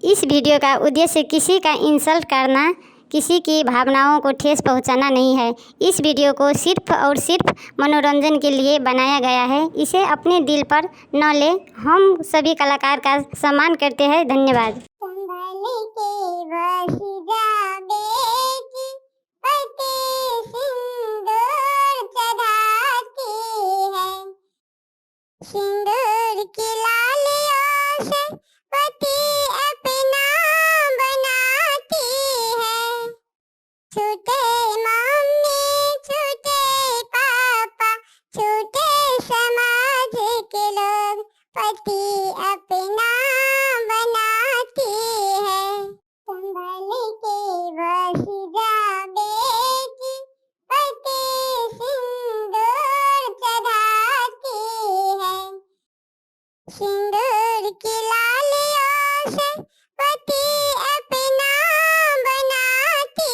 इस वीडियो का उद्देश्य किसी का इंसल्ट करना, किसी की भावनाओं को ठेस पहुंचाना नहीं है। इस वीडियो को सिर्फ और सिर्फ मनोरंजन के लिए बनाया गया है। इसे अपने दिल पर न ले। हम सभी कलाकार का सम्मान करते हैं। धन्यवाद। सिंदूर की लालियों से पति अपना बनाती है। छूटे मम्मी छूटे पापा छूटे समाज के लोग, पति अपना बनाती है। संभल के बस जा बेटी, पति सिंदूर चढ़ाती है। सिंदूर की लालियों से पति अपना बनाती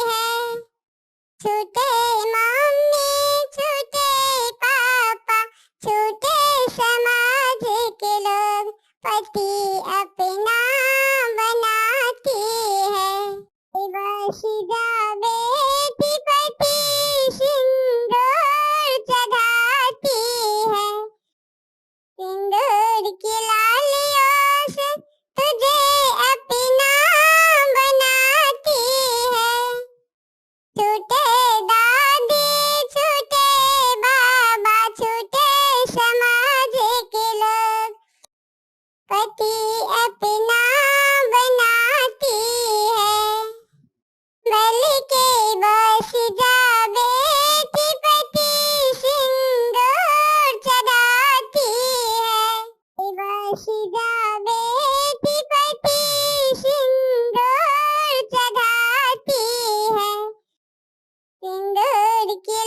है। छूटे मम्मी छूटे पापा छूटे समाज के लोग, पति अपना बनाती है। बस जा बेटी, पति सिंदूर चढ़ाती है। सिंदूर की लालियों से तुझे अपना बनाती है। छूटे दादी छूटे बाबा छूटे समाज के लोग, पति अपना बनाती है। बल के बस जा बेटी, पति सिंदूर चढ़ाती है। बस जा बेटी, पति सिंदूर चढ़ाती है। सिंदूर की